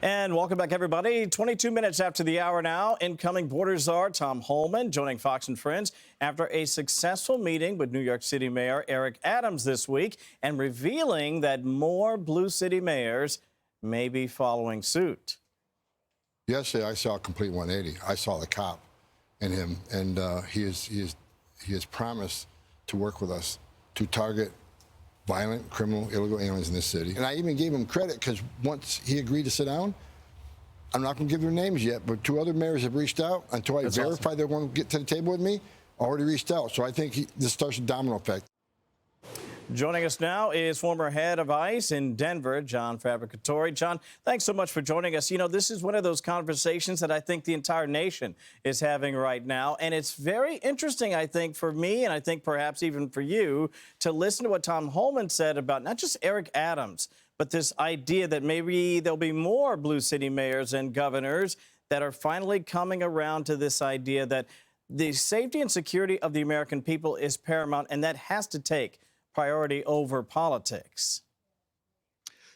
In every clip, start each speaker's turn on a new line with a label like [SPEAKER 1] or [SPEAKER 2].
[SPEAKER 1] And welcome back, everybody. 22 minutes after the hour now, incoming border czar Tom Homan joining Fox and Friends after a successful meeting with New York City Mayor Eric Adams this week and revealing that more blue city mayors may be following suit.
[SPEAKER 2] Yesterday, I saw a complete 180. I saw the cop in him, and he has promised to work with us to target violent, criminal, illegal aliens in this city. And I even gave him credit because once he agreed to sit down, I'm not going to give their names yet, but 2 other mayors have reached out until I verify they're going to get to the table with me, already reached out. So I think this starts a domino effect.
[SPEAKER 1] Joining us now is former head of ICE in Denver, John Fabbricatore. John, thanks so much for joining us. You know, this is one of those conversations that I think the entire nation is having right now. And it's very interesting, I think, for me, and I think perhaps even for you, to listen to what Tom Homan said about not just Eric Adams, but this idea that maybe there'll be more blue city mayors and governors that are finally coming around to this idea that the safety and security of the American people is paramount, and that has to take priority over politics.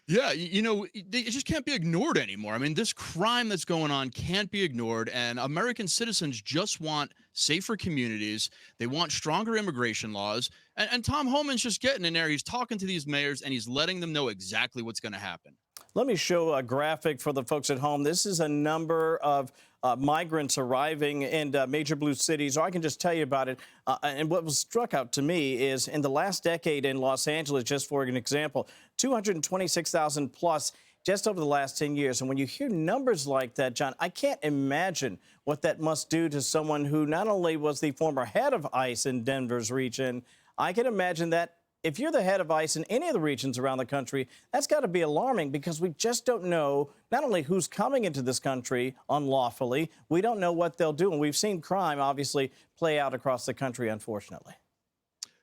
[SPEAKER 3] Yeah, you know, it just can't be ignored anymore. I mean, this crime that's going on can't be ignored, and American citizens just want safer communities. They want stronger immigration laws, and Tom Homan's just getting in there. He's talking to these mayors, and he's letting them know exactly what's going to happen. Let me show a graphic for the folks at home. This is a number of migrants arriving in major blue cities, or I can just tell you about it. And what was struck out to me is in the last decade in Los Angeles, just for an example, 226,000 plus just over the last 10 years. And when you hear numbers like that, John, I can't imagine what that must do to someone who not only was the former head of ICE in Denver's region. I can imagine that if you're the head of ICE in any of the regions around the country, that's got to be alarming because we just don't know not only who's coming into this country unlawfully, we don't know what they'll do. And we've seen crime obviously play out across the country, unfortunately.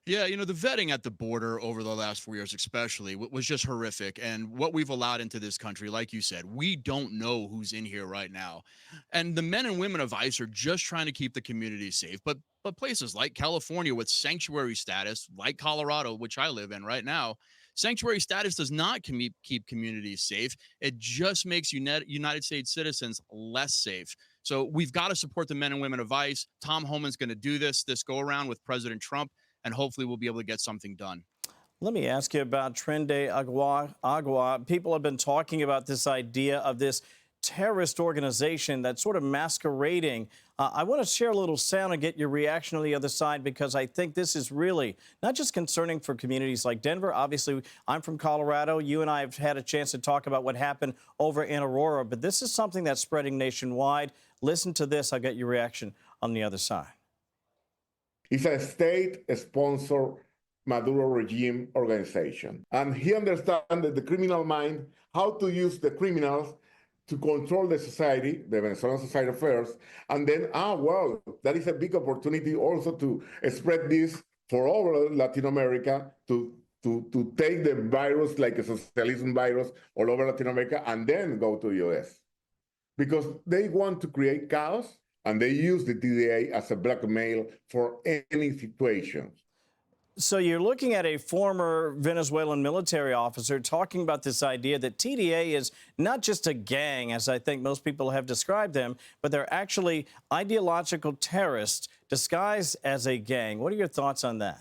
[SPEAKER 3] Yeah, you know, the vetting at the border over the last 4 years especially was just horrific. And what we've allowed into this country, like you said, we don't know who's in here right now. And the men and women of ICE are just trying to keep the community safe. But places like California with sanctuary status, like Colorado, which I live in right now, sanctuary status does not keep communities safe. It just makes United States citizens less safe. So we've got to support the men and women of ICE. Tom Homan's going to do this go around with President Trump, and hopefully we'll be able to get something done. Let me ask you about Tren de Agua. People have been talking about this idea of this terrorist organization that's sort of masquerading. I want to share a little sound and get your reaction on the other side, because I think this is really not just concerning for communities like Denver. Obviously, I'm from Colorado. You and I have had a chance to talk about what happened over in Aurora, but this is something that's spreading nationwide. Listen to this. I'll get your reaction on the other side.
[SPEAKER 4] It's a state-sponsored Maduro regime organization. And he understands that the criminal mind, how to use the criminals to control the society, the Venezuelan society affairs, and then, well, that is a big opportunity also to spread this for all Latin America, to take the virus like a socialism virus all over Latin America and then go to the US. Because they want to create chaos, and they use the TDA as a blackmail for any situation. So you're looking at a former Venezuelan military officer talking about this idea that TDA is not just a gang, as I think most people have described them, but they're actually ideological terrorists disguised as a gang. What are your thoughts on that?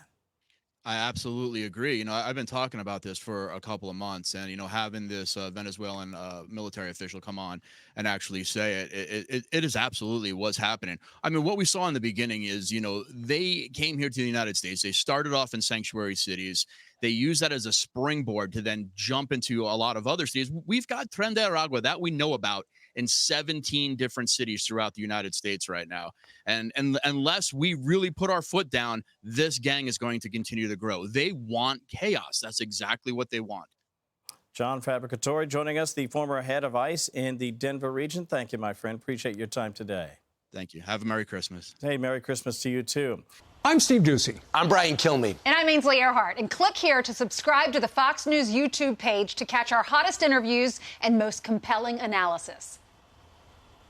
[SPEAKER 4] I absolutely agree. You know, I've been talking about this for a couple of months, and, you know, having this Venezuelan military official come on and actually say it is absolutely what's happening. I mean, what we saw in the beginning is, you know, they came here to the United States. They started off in sanctuary cities. They use that as a springboard to then jump into a lot of other cities. We've got Tren de Aragua that we know about in 17 different cities throughout the United States right now. And unless we really put our foot down, this gang is going to continue to grow. They want chaos. That's exactly what they want. John Fabbricatore joining us, the former head of ICE in the Denver region. Thank you, my friend. Appreciate your time today. Thank you. Have a Merry Christmas. Hey, Merry Christmas to you, too.
[SPEAKER 5] I'm Steve Ducey.
[SPEAKER 6] I'm Brian Kilmeade.
[SPEAKER 7] And I'm Ainsley Earhart. And click here to subscribe to the Fox News YouTube page to catch our hottest interviews and most compelling analysis.